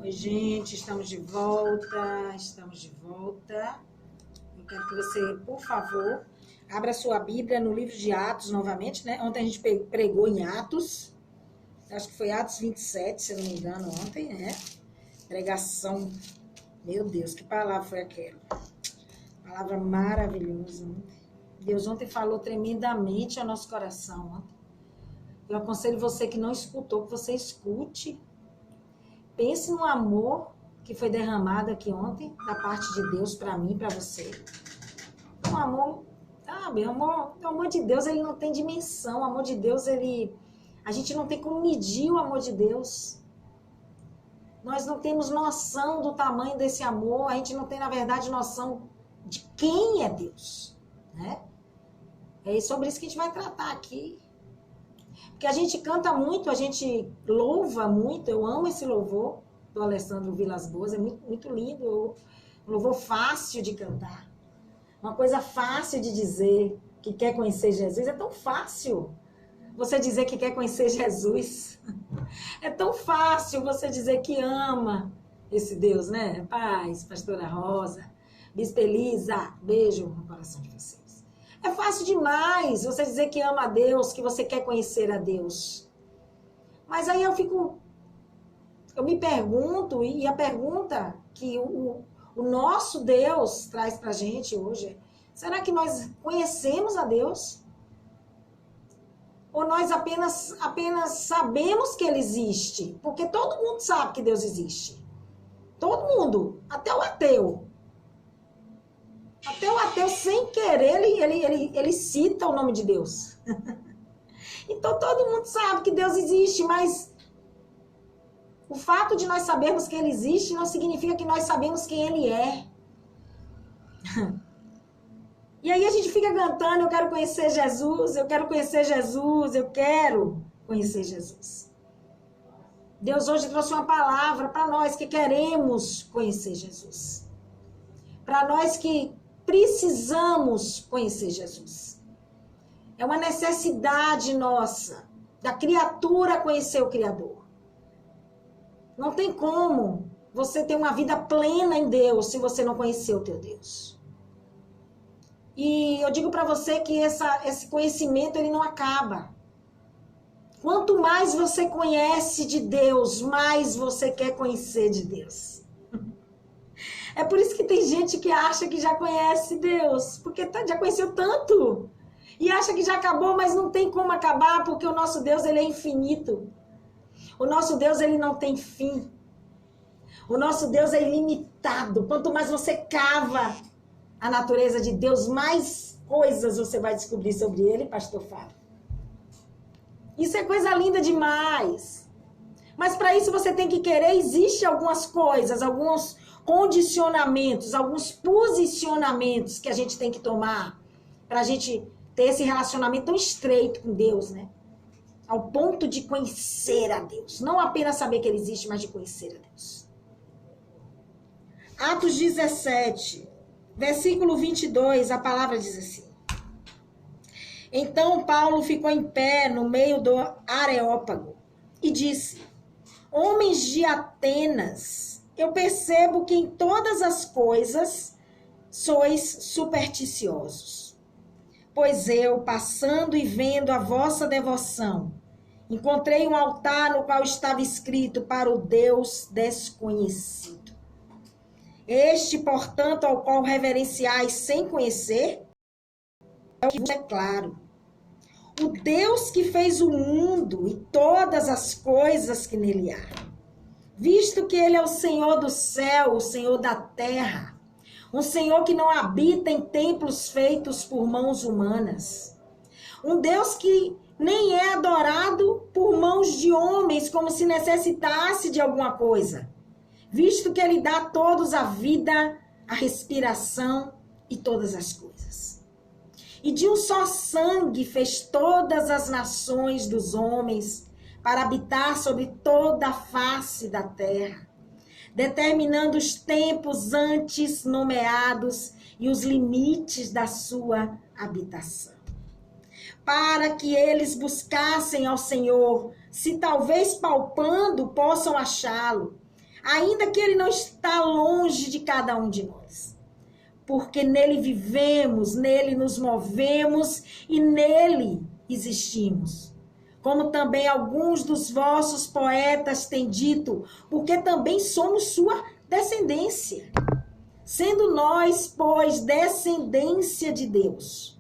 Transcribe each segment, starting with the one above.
Oi, gente, estamos de volta, Eu quero que você, por favor, abra sua Bíblia no livro de Atos novamente, né? Ontem a gente pregou em Atos, acho que foi Atos 27, se eu não me engano, ontem, né? Pregação, meu Deus, que palavra foi aquela? Palavra maravilhosa. Deus ontem falou tremendamente ao nosso coração. Ontem. Eu aconselho você que não escutou, que você escute. Pense no amor que foi derramado aqui ontem, da parte de Deus para mim, para você. Um amor, sabe? O amor de Deus, ele não tem dimensão. O amor de Deus, a gente não tem como medir o amor de Deus. Nós não temos noção do tamanho desse amor. A gente não tem, na verdade, noção de quem é Deus, né? É sobre isso que a gente vai tratar aqui. Porque a gente canta muito, a gente louva muito, eu amo esse louvor do Alessandro Vilas Boas, é muito, muito lindo, um louvor fácil de cantar, uma coisa fácil de dizer que quer conhecer Jesus, é tão fácil você dizer que quer conhecer Jesus, é tão fácil você dizer que ama esse Deus, né? Paz, Pastora Rosa, Bispa Elisa, beijo no coração de vocês. É fácil demais você dizer que ama a Deus, que você quer conhecer a Deus. Mas aí eu me pergunto, e a pergunta que o nosso Deus traz pra gente hoje é, será que nós conhecemos a Deus? Ou nós apenas sabemos que Ele existe? Porque todo mundo sabe que Deus existe. Todo mundo, até o ateu. Até o ateu, sem querer, ele cita o nome de Deus. Então, todo mundo sabe que Deus existe, mas o fato de nós sabermos que Ele existe não significa que nós sabemos quem Ele é. E aí a gente fica cantando, eu quero conhecer Jesus, eu quero conhecer Jesus, eu quero conhecer Jesus. Deus hoje trouxe uma palavra para nós que queremos conhecer Jesus. Para nós que precisamos conhecer Jesus. É uma necessidade nossa, da criatura conhecer o Criador. Não tem como você ter uma vida plena em Deus se você não conhecer o teu Deus. E eu digo para você que esse conhecimento ele não acaba. Quanto mais você conhece de Deus, mais você quer conhecer de Deus. É por isso que tem gente que acha que já conhece Deus, porque já conheceu tanto. E acha que já acabou, mas não tem como acabar, porque o nosso Deus ele é infinito. O nosso Deus ele não tem fim. O nosso Deus é ilimitado. Quanto mais você cava a natureza de Deus, mais coisas você vai descobrir sobre ele, pastor Fábio. Isso é coisa linda demais. Mas para isso você tem que querer, existem algumas coisas, alguns condicionamentos, alguns posicionamentos que a gente tem que tomar para a gente ter esse relacionamento tão estreito com Deus, né? Ao ponto de conhecer a Deus. Não apenas saber que Ele existe, mas de conhecer a Deus. Atos 17, versículo 22, a palavra diz assim. Então Paulo ficou em pé no meio do Areópago e disse, homens de Atenas, eu percebo que em todas as coisas sois supersticiosos. Pois eu, passando e vendo a vossa devoção, encontrei um altar no qual estava escrito para o Deus desconhecido. Este, portanto, ao qual reverenciais sem conhecer, é o que vos declaro. O Deus que fez o mundo e todas as coisas que nele há. Visto que ele é o Senhor do céu, o Senhor da terra, um Senhor que não habita em templos feitos por mãos humanas, um Deus que nem é adorado por mãos de homens como se necessitasse de alguma coisa, visto que ele dá a todos a vida, a respiração e todas as coisas. E de um só sangue fez todas as nações dos homens para habitar sobre toda a face da terra, determinando os tempos antes nomeados e os limites da sua habitação. Para que eles buscassem ao Senhor, se talvez palpando possam achá-lo, ainda que ele não está longe de cada um de nós. Porque nele vivemos, nele nos movemos e nele existimos. Como também alguns dos vossos poetas têm dito, porque também somos sua descendência. Sendo nós, pois, descendência de Deus.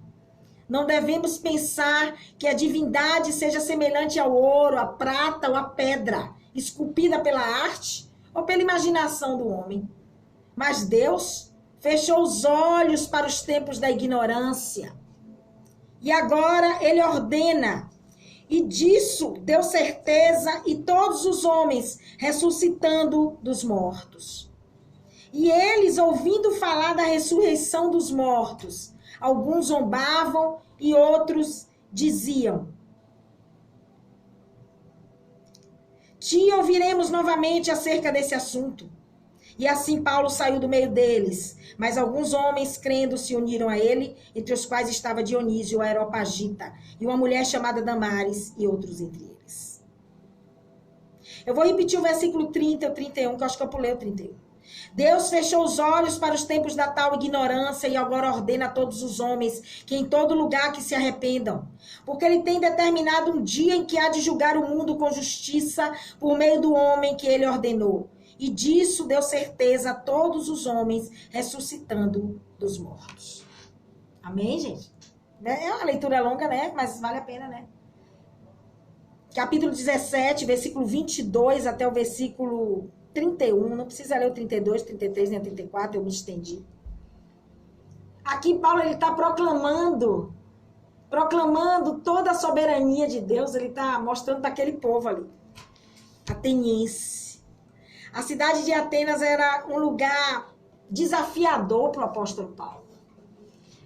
Não devemos pensar que a divindade seja semelhante ao ouro, à prata ou à pedra, esculpida pela arte ou pela imaginação do homem. Mas Deus fechou os olhos para os tempos da ignorância. E agora ele ordena, e disso deu certeza, e todos os homens ressuscitando dos mortos. E eles, ouvindo falar da ressurreição dos mortos, alguns zombavam e outros diziam: te ouviremos novamente acerca desse assunto. E assim Paulo saiu do meio deles. Mas alguns homens, crendo, se uniram a ele, entre os quais estava Dionísio, o Areopagita, e uma mulher chamada Damares, e outros entre eles. Eu vou repetir o versículo 30 e o 31, que eu acho que eu pulei o 31. Deus fechou os olhos para os tempos da tal ignorância e agora ordena a todos os homens que em todo lugar que se arrependam. Porque ele tem determinado um dia em que há de julgar o mundo com justiça por meio do homem que ele ordenou. E disso deu certeza a todos os homens ressuscitando dos mortos. Amém, gente? É uma leitura longa, né? Mas vale a pena, né? Capítulo 17, versículo 22 até o versículo 31. Não precisa ler o 32, 33, nem o 34, eu me estendi. Aqui Paulo está proclamando toda a soberania de Deus. Ele está mostrando para aquele povo ali, ateniense. A cidade de Atenas era um lugar desafiador para o apóstolo Paulo.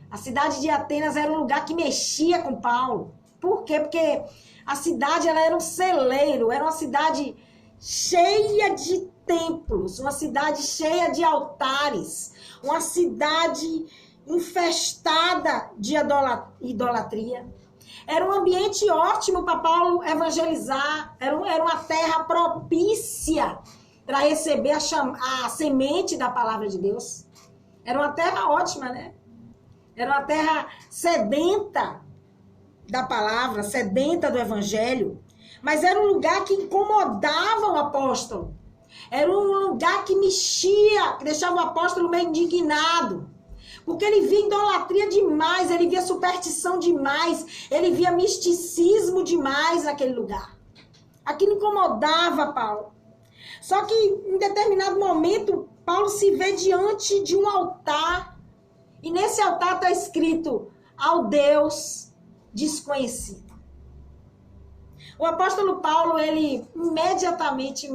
A cidade de Atenas era um lugar que mexia com Paulo. Por quê? Porque a cidade ela era um celeiro, era uma cidade cheia de templos, uma cidade cheia de altares, uma cidade infestada de idolatria. Era um ambiente ótimo para Paulo evangelizar, era uma terra propícia para receber a semente da palavra de Deus. Era uma terra ótima, né? Era uma terra sedenta da palavra, sedenta do evangelho. Mas era um lugar que incomodava o apóstolo. Era um lugar que mexia, que deixava o apóstolo meio indignado. Porque ele via idolatria demais, ele via superstição demais, ele via misticismo demais naquele lugar. Aquilo incomodava Paulo. Só que em determinado momento, Paulo se vê diante de um altar. E nesse altar está escrito: ao Deus desconhecido. O apóstolo Paulo, ele imediatamente,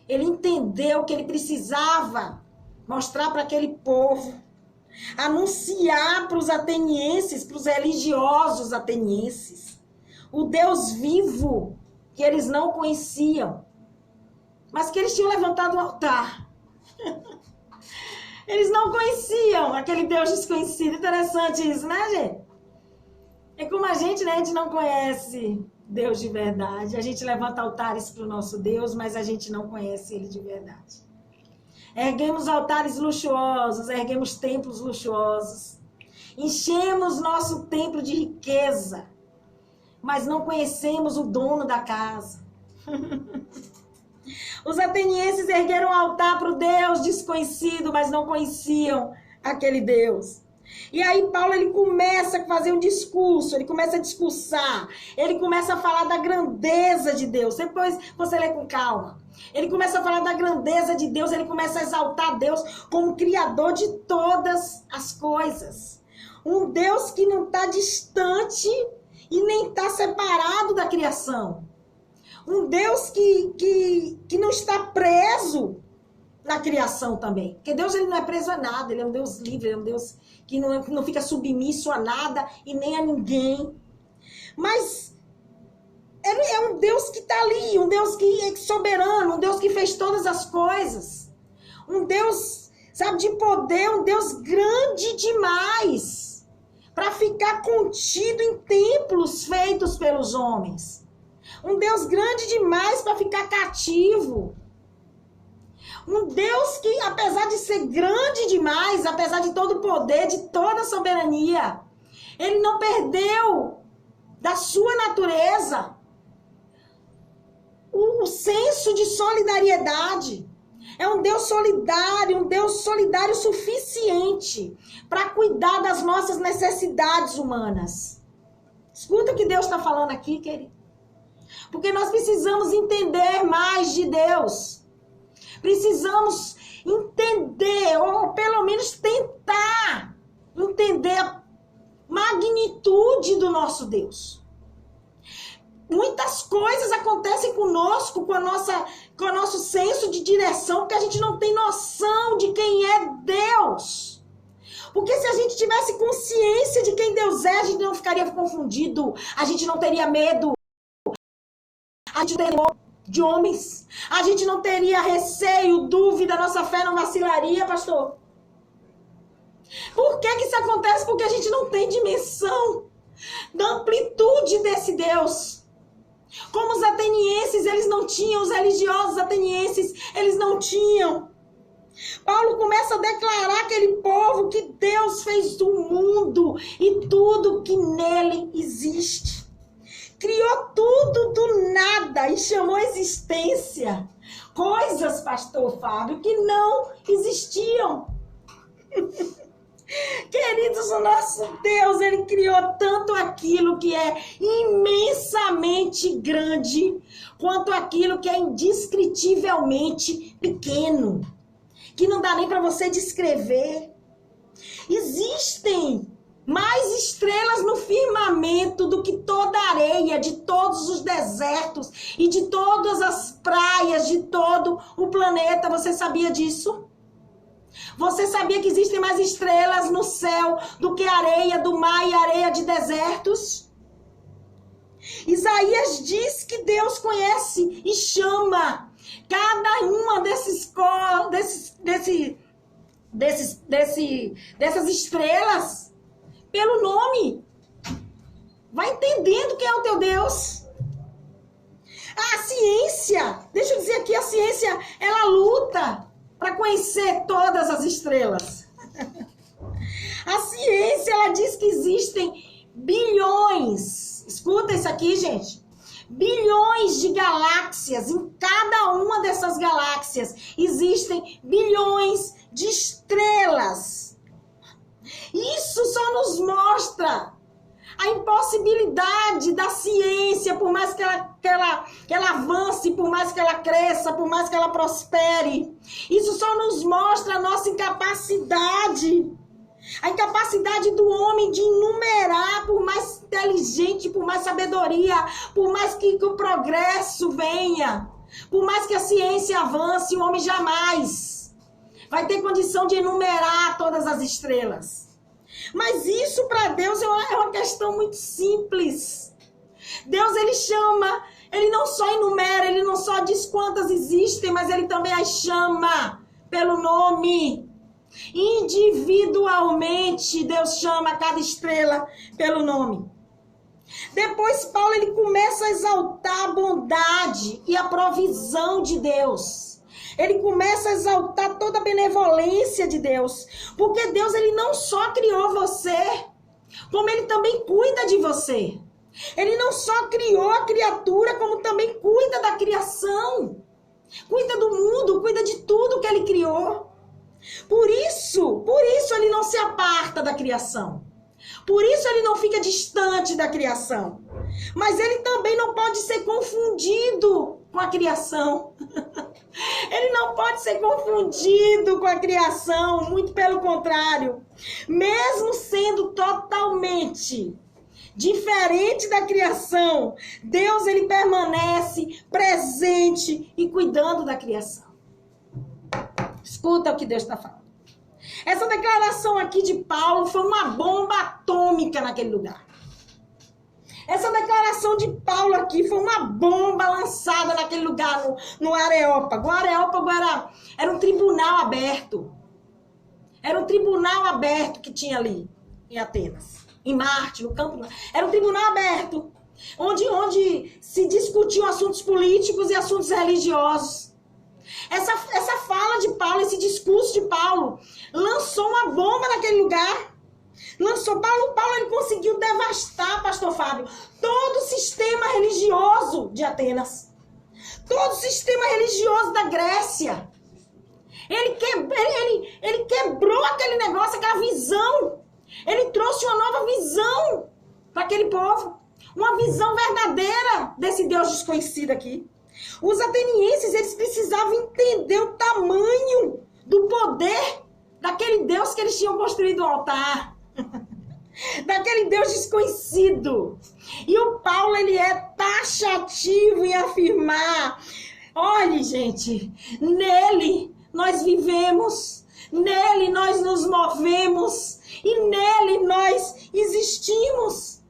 ele entendeu que ele precisava mostrar para aquele povo, anunciar para os atenienses, para os religiosos atenienses, o Deus vivo que eles não conheciam, mas que eles tinham levantado um altar. Eles não conheciam aquele Deus desconhecido. Interessante isso, né, gente? É como a gente, né? A gente não conhece Deus de verdade. A gente levanta altares para o nosso Deus, mas a gente não conhece Ele de verdade. Erguemos altares luxuosos, erguemos templos luxuosos. Enchemos nosso templo de riqueza, mas não conhecemos o dono da casa. Os atenienses ergueram um altar para o Deus desconhecido, mas não conheciam aquele Deus. E aí Paulo ele começa a fazer um discurso, ele começa a discursar, ele começa a falar da grandeza de Deus. Depois você lê com calma. Ele começa a falar da grandeza de Deus, ele começa a exaltar Deus como criador de todas as coisas. Um Deus que não está distante e nem está separado da criação. Um Deus que não está preso na criação também. Porque Deus ele não é preso a nada, ele é um Deus livre, ele é um Deus que não fica submisso a nada e nem a ninguém. Mas ele é um Deus que está ali, um Deus que é soberano, um Deus que fez todas as coisas. Um Deus, sabe, de poder, um Deus grande demais para ficar contido em templos feitos pelos homens. Um Deus grande demais para ficar cativo Um Deus que, apesar de ser grande demais, apesar de todo o poder, de toda a soberania, ele não perdeu da sua natureza o senso de solidariedade. É um Deus solidário suficiente para cuidar das nossas necessidades humanas. Escuta o que Deus está falando aqui, querido. Porque nós precisamos entender mais de Deus. Precisamos entender, ou pelo menos tentar entender a magnitude do nosso Deus. Muitas coisas acontecem conosco, com o nosso senso de direção, porque a gente não tem noção de quem é Deus. Porque se a gente tivesse consciência de quem Deus é, a gente não ficaria confundido, a gente não teria medo, a gente não teria medo de homens, a gente não teria receio, dúvida, nossa fé não vacilaria, pastor. Por que isso acontece? Porque a gente não tem dimensão da amplitude desse Deus. Como os atenienses, eles não tinham, os religiosos atenienses, eles não tinham. Paulo começa a declarar àquele povo que Deus fez o mundo e tudo que nele existe. Criou tudo do nada e chamou a existência coisas, pastor Fábio, que não existiam. Queridos, o nosso Deus, ele criou tanto aquilo que é imensamente grande, quanto aquilo que é indescritivelmente pequeno, que não dá nem para você descrever. Existem mais estrelas no firmamento do que toda a areia de todos os desertos e de todas as praias de todo o planeta. Você sabia disso? Você sabia que existem mais estrelas no céu do que areia do mar e areia de desertos? Isaías diz que Deus conhece e chama cada uma dessas estrelas pelo nome. Vai entendendo quem é o teu Deus. A ciência, deixa eu dizer aqui, a ciência, ela luta para conhecer todas as estrelas. A ciência, ela diz que existem bilhões, escuta isso aqui, gente, bilhões de galáxias. Em cada uma dessas galáxias existem bilhões de estrelas. Isso só nos mostra a impossibilidade da ciência, por mais que ela avance, por mais que ela cresça, por mais que ela prospere. Isso só nos mostra a nossa incapacidade. A incapacidade do homem de enumerar, por mais inteligente, por mais sabedoria, por mais que o progresso venha, por mais que a ciência avance, o homem jamais vai ter condição de enumerar todas as estrelas. Mas isso para Deus é uma questão muito simples. Deus, ele chama, ele não só enumera, ele não só diz quantas existem, mas ele também as chama pelo nome. Individualmente, Deus chama cada estrela pelo nome. Depois, Paulo, ele começa a exaltar a bondade e a provisão de Deus. Ele começa a exaltar toda a benevolência de Deus. Porque Deus, ele não só criou você, como ele também cuida de você. Ele não só criou a criatura, como também cuida da criação. Cuida do mundo, cuida de tudo que ele criou. Por isso ele não se aparta da criação. Por isso ele não fica distante da criação. Mas ele também não pode ser confundido com a criação. Ele não pode ser confundido com a criação, muito pelo contrário. Mesmo sendo totalmente diferente da criação, Deus, ele permanece presente e cuidando da criação. Escuta o que Deus está falando. Essa declaração aqui de Paulo foi uma bomba atômica naquele lugar. Essa declaração de Paulo aqui foi uma bomba lançada naquele lugar, no Areópago. O Areópago era um tribunal aberto. Era um tribunal aberto que tinha ali em Atenas. Em Marte, no campo. Era um tribunal aberto, onde se discutiam assuntos políticos e assuntos religiosos. Essa fala de Paulo, esse discurso de Paulo, lançou uma bomba naquele lugar. Paulo ele conseguiu devastar, pastor Fábio, todo o sistema religioso de Atenas. Todo o sistema religioso da Grécia. Ele quebrou aquele negócio, aquela visão. Ele trouxe uma nova visão para aquele povo. Uma visão verdadeira desse Deus desconhecido aqui. Os atenienses, eles precisavam entender o tamanho do poder daquele Deus que eles tinham construído o altar. Daquele Deus desconhecido. E o Paulo, ele é taxativo em afirmar: olhe, gente, nele nós vivemos, nele nós nos movemos e nele nós existimos.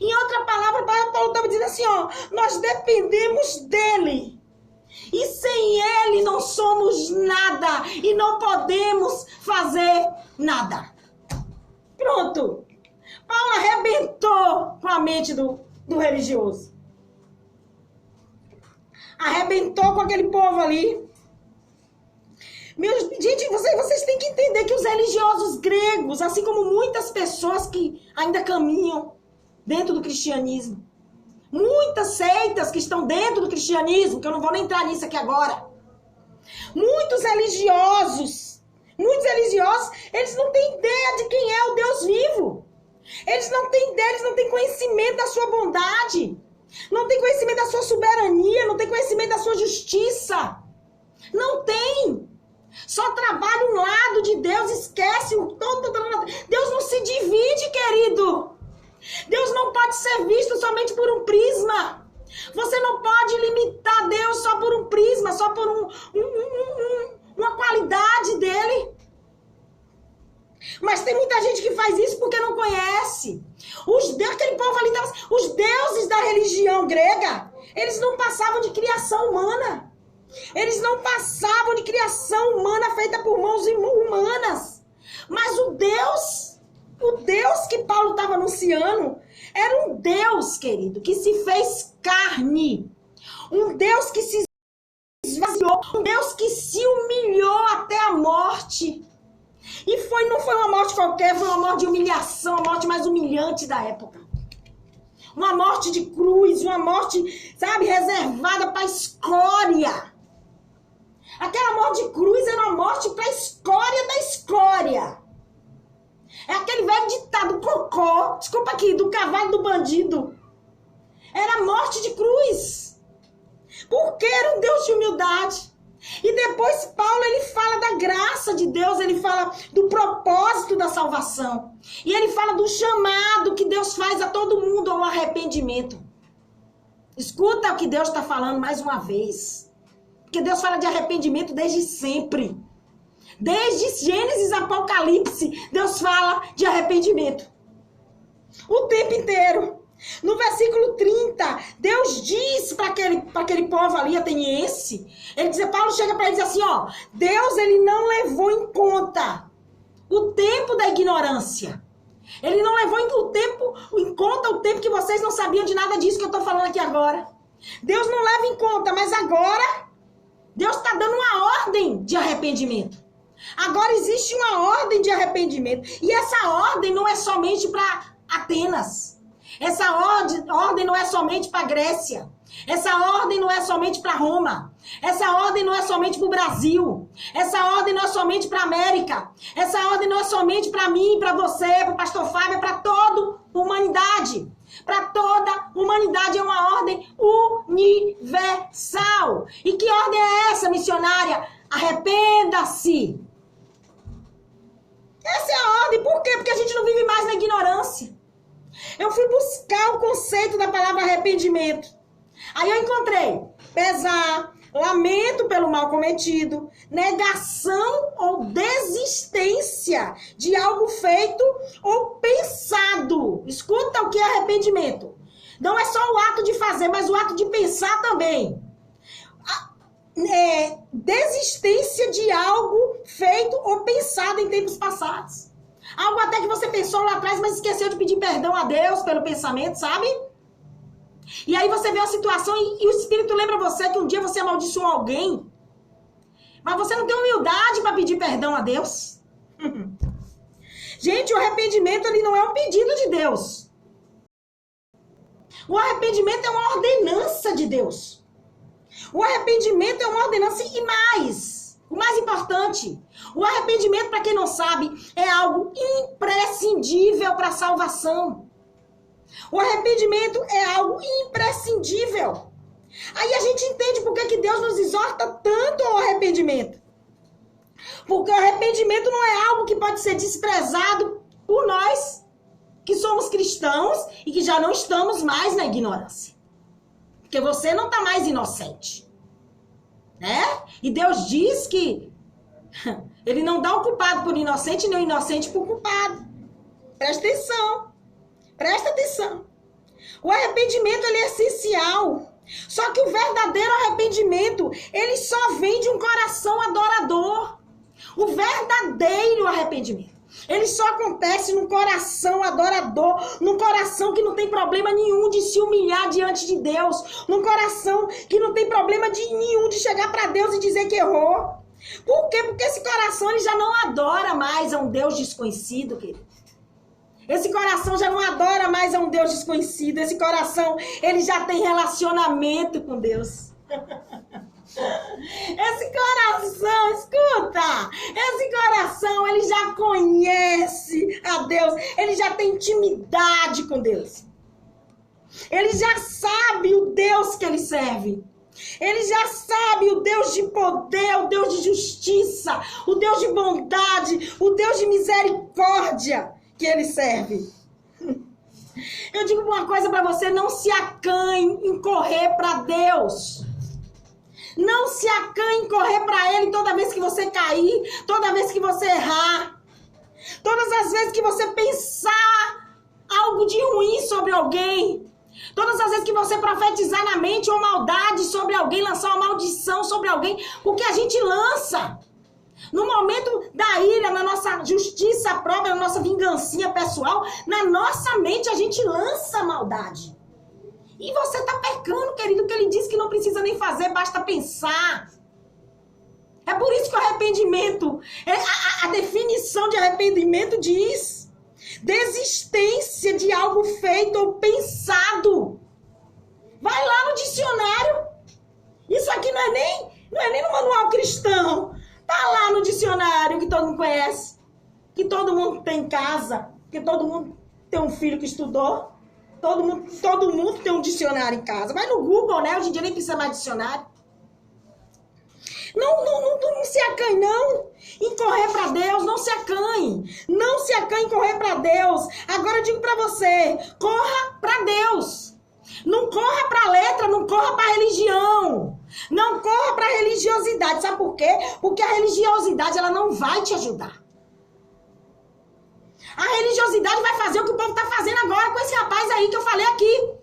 Em outra palavra, Paulo estava dizendo assim, ó, nós dependemos dele. E sem ele não somos nada e não podemos fazer nada. Pronto. Paulo arrebentou com a mente do religioso. Arrebentou com aquele povo ali. Gente, vocês têm que entender que os religiosos gregos, assim como muitas pessoas que ainda caminham dentro do cristianismo, muitas seitas que estão dentro do cristianismo, que eu não vou nem entrar nisso aqui agora, muitos religiosos, eles não têm ideia de quem é o Deus vivo. Eles não têm ideia, eles não têm conhecimento da sua bondade, não têm conhecimento da sua soberania, não têm conhecimento da sua justiça. Não tem. Só trabalha um lado de Deus, esquece o todo. Deus não se divide, querido. Deus não pode ser visto somente por um prisma. Você não pode limitar Deus só por um prisma, só por uma qualidade dele. Mas tem muita gente que faz isso porque não conhece. Aquele povo ali, os deuses da religião grega, eles não passavam de criação humana. Eles não passavam de criação humana feita por mãos humanas. Mas o Deus que Paulo estava anunciando, era um Deus, querido, que se fez carne. Um Deus que se esvaziou. Um Deus que se humilhou até a morte. E não foi uma morte qualquer, foi uma morte de humilhação, a morte mais humilhante da época. Uma morte de cruz, uma morte, sabe, reservada para a escória. Aquela morte de cruz era uma morte para a escória da escória. É aquele velho ditado cocó, desculpa aqui, do cavalo do bandido. Era a morte de cruz. Porque era um Deus de humildade. E depois Paulo, ele fala da graça de Deus, ele fala do propósito da salvação. E ele fala do chamado que Deus faz a todo mundo ao arrependimento. Escuta o que Deus está falando mais uma vez. Porque Deus fala de arrependimento desde sempre. Desde Gênesis, Apocalipse, Deus fala de arrependimento. O tempo inteiro. No versículo 30, Deus diz para aquele povo ali ateniense, Paulo chega para ele e diz assim, ó, Deus, ele não levou em conta o tempo da ignorância. Ele não levou em conta o tempo que vocês não sabiam de nada disso que eu estou falando aqui agora. Deus não leva em conta, mas agora Deus está dando uma ordem de arrependimento. Agora existe uma ordem de arrependimento. E essa ordem não é somente para Atenas. Essa ordem não é somente para a Grécia. Essa ordem não é somente para Roma. Essa ordem não é somente para o Brasil. Essa ordem não é somente para a América. Essa ordem não é somente para mim, para você, para o pastor Fábio, é para toda a humanidade. Para toda a humanidade é uma ordem universal. E que ordem é essa, missionária? Arrependa-se. Essa é a ordem. Por quê? Porque a gente não vive mais na ignorância. Eu fui buscar o conceito da palavra arrependimento. Aí eu encontrei pesar, lamento pelo mal cometido, negação ou desistência de algo feito ou pensado. Escuta o que é arrependimento. Não é só o ato de fazer, mas o ato de pensar também. Desistência de algo feito ou pensado em tempos passados. Algo até que você pensou lá atrás, mas esqueceu de pedir perdão a Deus pelo pensamento, sabe? E aí você vê a situação e o Espírito lembra você que um dia você amaldiçoou alguém. Mas você não tem humildade para pedir perdão a Deus. Gente, o arrependimento ele não é um pedido de Deus. O arrependimento é uma ordenança de Deus. O arrependimento é uma ordenança e mais, o mais importante, o arrependimento, para quem não sabe, é algo imprescindível para a salvação. O arrependimento é algo imprescindível. Aí a gente entende por que Deus nos exorta tanto ao arrependimento. Porque o arrependimento não é algo que pode ser desprezado por nós, que somos cristãos e que já não estamos mais na ignorância. Porque você não está mais inocente. Né? E Deus diz que ele não dá o culpado por inocente, nem o inocente por culpado. Presta atenção. Presta atenção. O arrependimento ele é essencial. Só que o verdadeiro arrependimento, ele só vem de um coração adorador. O verdadeiro arrependimento, ele só acontece num coração adorador, num coração que não tem problema nenhum de se humilhar diante de Deus, num coração que não tem problema nenhum de chegar para Deus e dizer que errou. Por quê? Porque esse coração ele já não adora mais a um Deus desconhecido, querido. Esse coração já não adora mais a um Deus desconhecido. Esse coração, ele já tem relacionamento com Deus. Esse coração, escuta, esse coração, ele já conhece a Deus, ele já tem intimidade com Deus. Ele já sabe o Deus que ele serve. Ele já sabe o Deus de poder, o Deus de justiça, o Deus de bondade, o Deus de misericórdia que ele serve. Eu digo uma coisa para você, não se acanhe em correr para Deus. Não se acanhe em correr para ele toda vez que você cair, toda vez que você errar. Todas as vezes que você pensar algo de ruim sobre alguém. Todas as vezes que você profetizar na mente uma maldade sobre alguém, lançar uma maldição sobre alguém, porque a gente lança. No momento da ira, na nossa justiça própria, na nossa vingancinha pessoal, na nossa mente a gente lança maldade. E você está pecando, querido, que ele diz que não precisa nem fazer, basta pensar. É por isso que o arrependimento, a definição de arrependimento diz desistência de algo feito ou pensado. Vai lá no dicionário. Isso aqui não é nem no manual cristão. Tá lá no dicionário que todo mundo conhece, que todo mundo tem em casa, que todo mundo tem um filho que estudou. Todo mundo tem um dicionário em casa. Vai no Google, né? Hoje em dia nem precisa mais de dicionário. Não se acanhe, não. Em correr para Deus, não se acanhe. Não se acanhe em correr para Deus. Agora eu digo para você, corra para Deus. Não corra para a letra, não corra para a religião. Não corra para a religiosidade. Sabe por quê? Porque a religiosidade, ela não vai te ajudar. A religiosidade vai fazer o que o povo está fazendo agora com esse rapaz aí que eu falei aqui.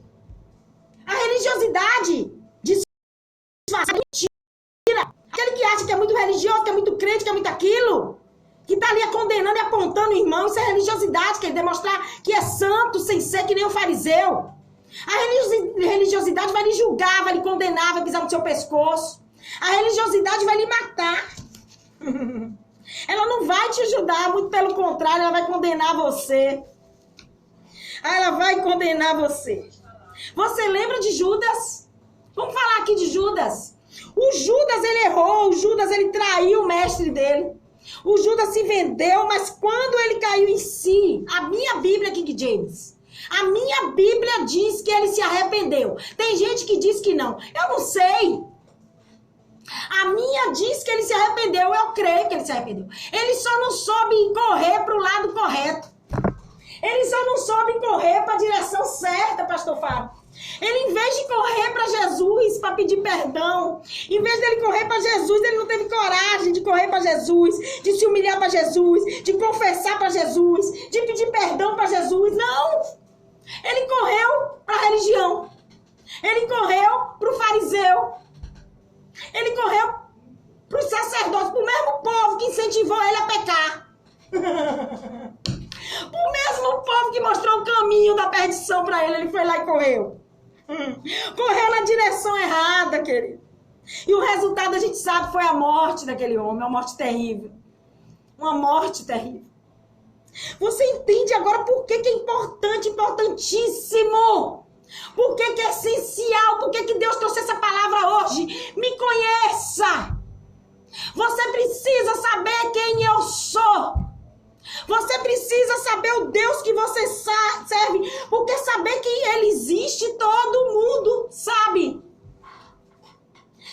A religiosidade disfarça mentira. Aquele que acha que é muito religioso, que é muito crente, que é muito aquilo, que está ali condenando e apontando o irmão, isso é religiosidade, quer demonstrar que é santo sem ser que nem o fariseu. A religiosidade vai lhe julgar, vai lhe condenar, vai pisar no seu pescoço. A religiosidade vai lhe matar. Ela não vai te ajudar, muito pelo contrário, ela vai condenar você. Ela vai condenar você. Você lembra de Judas? Vamos falar aqui de Judas. O Judas, ele errou, o Judas, ele traiu o mestre dele. O Judas se vendeu, mas quando ele caiu em si, a minha Bíblia, King James, a minha Bíblia diz que ele se arrependeu. Tem gente que diz que não. Eu não sei. A minha diz que ele se arrependeu, eu creio que ele se arrependeu. Ele só não soube correr para o lado correto. Ele só não soube correr para a direção certa, pastor Fábio. Ele, em vez de correr para Jesus, para pedir perdão, em vez dele correr para Jesus, ele não teve coragem de correr para Jesus, de se humilhar para Jesus, de confessar para Jesus, de pedir perdão para Jesus. Não! Ele correu para a religião. Ele correu para o fariseu. Ele correu para os sacerdotes, para o mesmo povo que incentivou ele a pecar. O mesmo povo que mostrou o caminho da perdição para ele, ele foi lá e correu. Correu na direção errada, querido. E o resultado a gente sabe foi a morte daquele homem, uma morte terrível. Uma morte terrível. Você entende agora por que é importante, importantíssimo? Por que é essencial? Por que Deus trouxe essa palavra hoje? Me conheça. Você precisa saber quem eu sou. Você precisa saber o Deus que você serve. Porque saber que Ele existe, todo mundo sabe.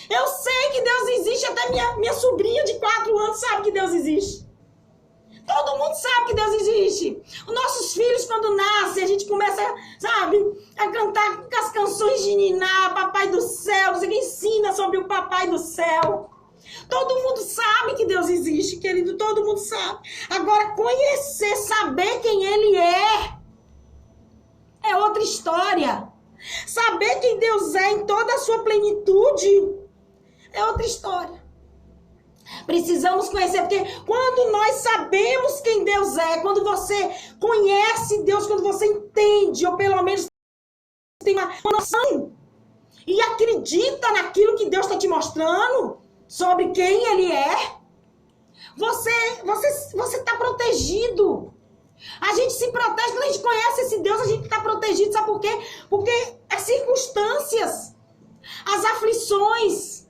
Eu sei que Deus existe, até minha sobrinha de 4 anos sabe que Deus existe. Todo mundo sabe que Deus existe. Os nossos filhos, quando nascem, a gente começa, sabe, a cantar as canções de Niná, Papai do Céu, você que ensina sobre o Papai do Céu. Todo mundo sabe que Deus existe, querido, todo mundo sabe. Agora, conhecer, saber quem Ele é outra história. Saber quem Deus é em toda a sua plenitude é outra história. Precisamos conhecer, porque quando nós sabemos quem Deus é, quando você conhece Deus, quando você entende, ou pelo menos tem uma noção, e acredita naquilo que Deus está te mostrando, sobre quem Ele é, você está protegido. A gente se protege, quando a gente conhece esse Deus, a gente está protegido, sabe por quê? Porque as circunstâncias, as aflições,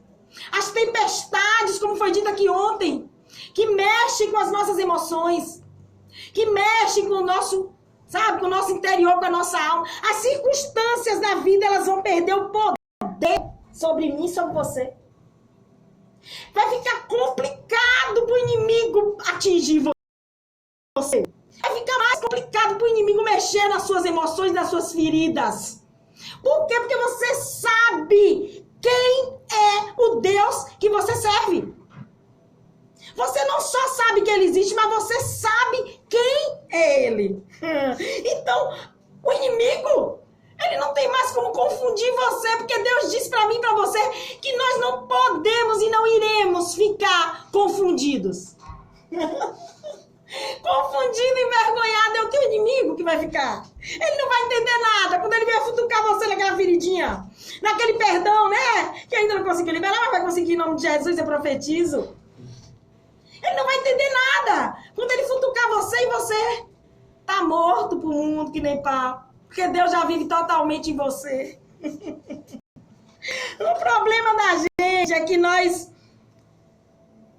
as tempestades, como foi dito aqui ontem, que mexem com as nossas emoções, que mexem com o nosso, sabe, com o nosso interior, com a nossa alma. As circunstâncias da vida, elas vão perder o poder sobre mim e sobre você. Vai ficar complicado para o inimigo atingir você. Vai ficar mais complicado para o inimigo mexer nas suas emoções, nas suas feridas. Por quê? Porque você sabe quem é o Deus que você serve. Você não só sabe que Ele existe, mas você sabe quem é Ele. Então, o inimigo, ele não tem mais como confundir você, porque Deus disse para mim e para você que nós não podemos e não iremos ficar confundidos. Confundido e envergonhado é o teu inimigo que vai ficar. Ele não vai entender nada. Quando ele vier futucar você naquela feridinha, naquele perdão, né? Que ainda não conseguiu liberar, mas vai conseguir em nome de Jesus, eu profetizo. Ele não vai entender nada. Quando ele futucar você e você tá morto pro mundo que nem pau. Porque Deus já vive totalmente em você. O problema da gente é que nós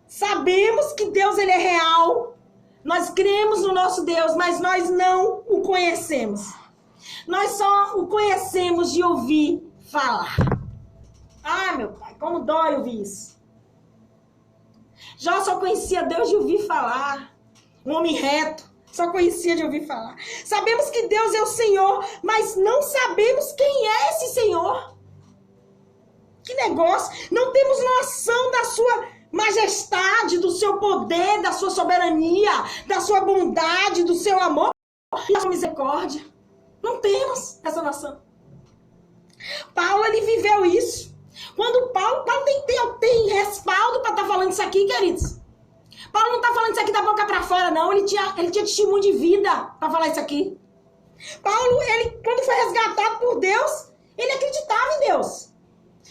sabemos que Deus ele é real. Nós cremos no nosso Deus, mas nós não o conhecemos. Nós só o conhecemos de ouvir falar. Ah, meu pai, como dói ouvir isso. Jó só conhecia Deus de ouvir falar. Um homem reto, só conhecia de ouvir falar. Sabemos que Deus é o Senhor, mas não sabemos quem é esse Senhor. Que negócio. Não temos noção da sua majestade, do seu poder, da sua soberania, da sua bondade, do seu amor e da sua misericórdia. Não temos essa noção. Paulo, ele viveu isso. Quando Paulo tem respaldo para estar falando isso aqui, queridos. Paulo não está falando isso aqui da boca para fora, não. Ele tinha testemunho de vida para falar isso aqui. Paulo, ele, quando foi resgatado por Deus, ele acreditava em Deus.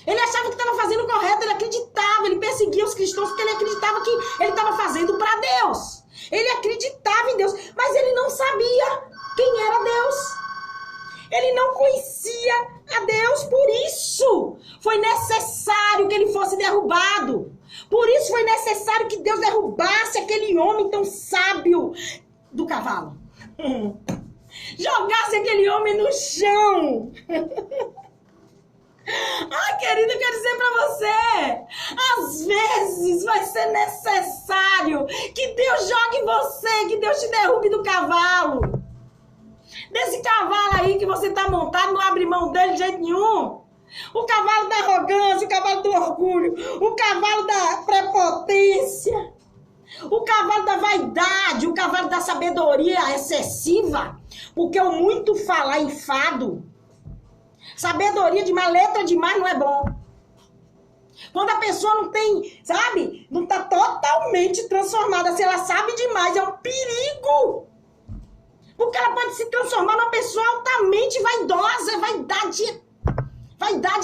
Ele achava que estava fazendo o correto, ele acreditava, ele perseguia os cristãos porque ele acreditava que ele estava fazendo para Deus. Ele acreditava em Deus, mas ele não sabia quem era Deus. Ele não conhecia a Deus, por isso foi necessário que ele fosse derrubado. Por isso foi necessário que Deus derrubasse aquele homem tão sábio do cavalo. Jogasse aquele homem no chão. Ah, querido, eu quero dizer pra você, às vezes vai ser necessário que Deus jogue você, que Deus te derrube do cavalo. Desse cavalo aí que você tá montado, não abre mão dele de jeito nenhum. O cavalo da arrogância, o cavalo do orgulho, o cavalo da prepotência, o cavalo da vaidade, o cavalo da sabedoria excessiva, porque o muito falar enfado. Sabedoria demais, letra demais não é bom. Quando a pessoa não tem, sabe, não tá totalmente transformada, se ela sabe demais, é um perigo. Porque ela pode se transformar numa pessoa altamente vaidosa, vaidade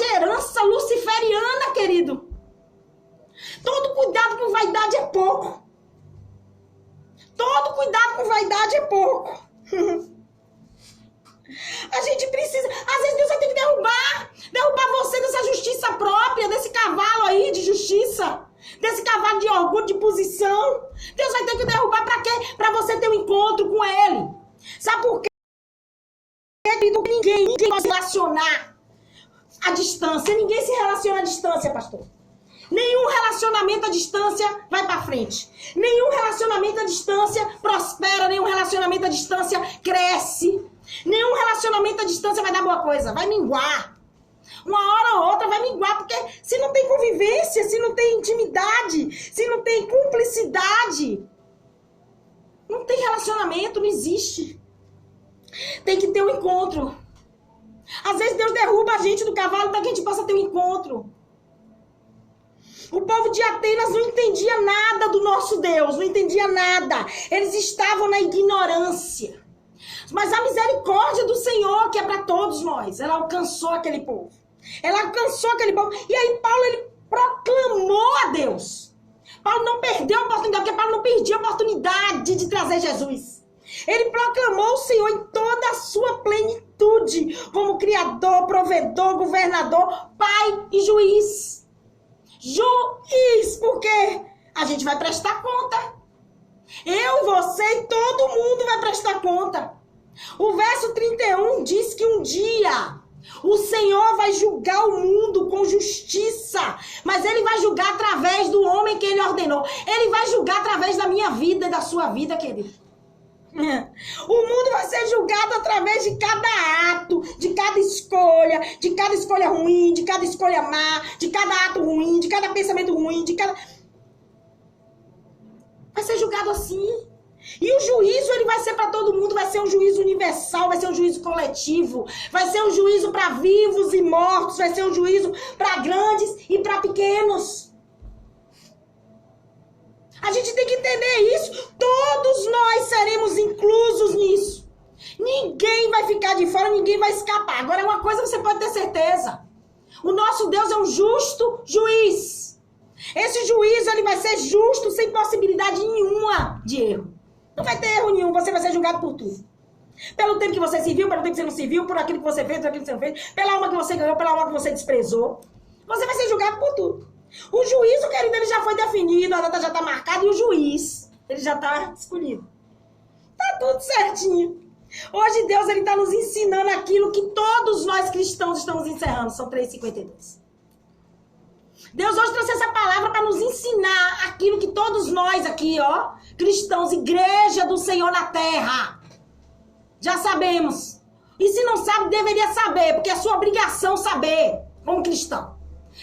é herança luciferiana, querido. cuidado com vaidade é pouco. Todo cuidado com vaidade é pouco. A gente precisa... Às vezes Deus vai ter que derrubar você dessa justiça própria, desse cavalo aí de justiça, desse cavalo de orgulho, de posição. Deus vai ter que derrubar pra quê? Pra você ter um encontro com Ele. Sabe por quê? Ninguém pode se relacionar à distância. Ninguém se relaciona à distância, pastor. Nenhum relacionamento à distância vai pra frente. Nenhum relacionamento à distância prospera. Nenhum relacionamento à distância cresce. Nenhum relacionamento à distância vai dar boa coisa. Vai minguar. Uma hora ou outra vai minguar. Porque se não tem convivência, se não tem intimidade, se não tem cumplicidade, não tem relacionamento, não existe. Tem que ter um encontro. Às vezes Deus derruba a gente do cavalo para que a gente possa ter um encontro. O povo de Atenas não entendia nada do nosso Deus, não entendia nada. Eles estavam na ignorância. Mas a misericórdia do Senhor, que é para todos nós, ela alcançou aquele povo. Ela alcançou aquele povo. E aí Paulo, ele proclamou a Deus. Paulo não perdeu a oportunidade, porque Paulo não perdia a oportunidade de trazer Jesus. Ele proclamou o Senhor em toda a sua plenitude, como Criador, provedor, governador, Pai e juiz. Juiz, porque a gente vai prestar conta. Eu, você e todo mundo vai prestar conta. O verso 31 diz que um dia o Senhor vai julgar o mundo com justiça, mas Ele vai julgar através do homem que Ele ordenou. Ele vai julgar através da minha vida e da sua vida, querido. O mundo vai ser julgado através de cada ato, de cada escolha ruim, de cada escolha má, de cada ato ruim, de cada pensamento ruim, vai ser julgado assim. E o juízo, ele vai ser para todo mundo, vai ser um juízo universal, vai ser um juízo coletivo, vai ser um juízo para vivos e mortos, vai ser um juízo para grandes e para pequenos. A gente tem que entender isso. Todos nós seremos inclusos nisso. Ninguém vai ficar de fora, ninguém vai escapar. Agora, uma coisa você pode ter certeza. O nosso Deus é um justo juiz. Esse juízo, ele vai ser justo, sem possibilidade nenhuma de erro. Não vai ter erro nenhum, você vai ser julgado por tudo. Pelo tempo que você se viu, pelo tempo que você não se viu, por aquilo que você fez, por aquilo que você não fez, pela alma que você ganhou, pela alma que você desprezou. Você vai ser julgado por tudo. O juízo, querido, ele já foi definido, a data já está marcada e o juiz, ele já está escolhido. Tá tudo certinho. Hoje Deus, ele está nos ensinando aquilo que todos nós cristãos estamos encerrando. São 3h52. Deus hoje trouxe essa palavra para nos ensinar aquilo que todos nós aqui, ó, cristãos, igreja do Senhor na terra, já sabemos. E se não sabe, deveria saber, porque é sua obrigação saber, como cristão.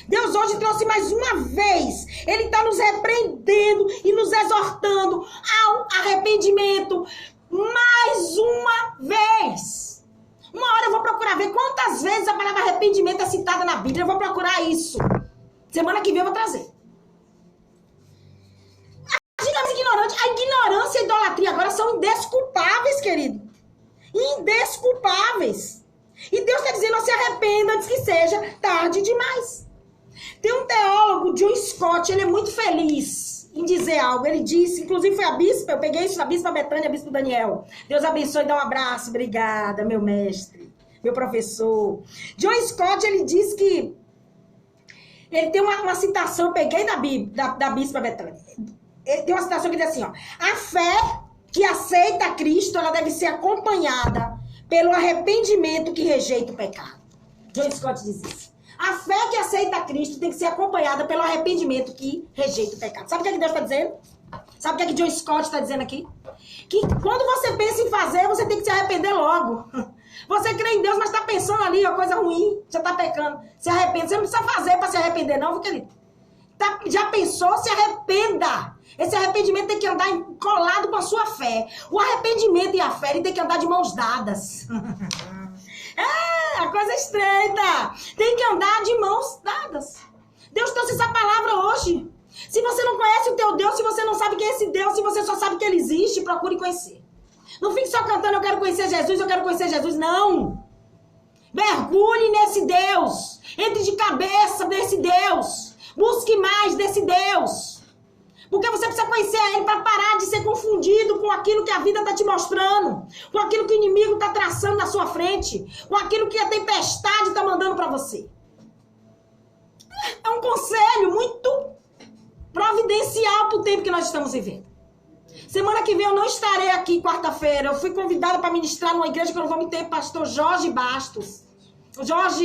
Deus hoje trouxe mais uma vez. Ele está nos repreendendo e nos exortando ao arrependimento. Mais uma vez. Uma hora eu vou procurar ver quantas vezes a palavra arrependimento é citada na Bíblia. Eu vou procurar isso. Semana que vem eu vou trazer. A gente é ignorante. A ignorância e a idolatria agora são indesculpáveis, querido. Indesculpáveis. E Deus está dizendo, se arrependa antes que seja tarde demais. Tem um teólogo, John Stott, ele é muito feliz em dizer algo. Ele disse, inclusive foi a bispa, eu peguei isso da bispa Betânia, a bispa Daniel. Deus abençoe e dá um abraço. Obrigada, meu mestre, meu professor. John Stott, ele diz que ele tem uma citação, eu peguei da bispa Betânia. Ele tem uma citação que diz assim, ó: a fé que aceita Cristo, ela deve ser acompanhada pelo arrependimento que rejeita o pecado. John Stott diz isso. A fé que aceita Cristo tem que ser acompanhada pelo arrependimento que rejeita o pecado. Sabe o que é que Deus está dizendo? Sabe o que é que John Stott está dizendo aqui? Que quando você pensa em fazer, você tem que se arrepender logo. Você crê em Deus, mas está pensando ali, ó, coisa ruim, já está pecando. Se arrepende. Você não precisa fazer para se arrepender, não, querido. Já pensou? Se arrependa. Esse arrependimento tem que andar colado com a sua fé. O arrependimento e a fé, ele tem que andar de mãos dadas. É, a coisa estreita. Tem que andar de mãos dadas. Deus trouxe essa palavra hoje. Se você não conhece o teu Deus, se você não sabe quem é esse Deus, se você só sabe que ele existe, procure conhecer. Não fique só cantando, eu quero conhecer Jesus, eu quero conhecer Jesus. Não. Mergulhe nesse Deus. Entre de cabeça nesse Deus. Busque mais desse Deus. Porque você precisa conhecer a ele para parar de ser confundido com aquilo que a vida está te mostrando, com aquilo que o inimigo está traçando na sua frente, com aquilo que a tempestade está mandando para você. É um conselho muito providencial para o tempo que nós estamos vivendo. Semana que vem eu não estarei aqui quarta-feira. Eu fui convidada para ministrar numa igreja que eu não vou me ter, pastor Jorge Bastos. Jorge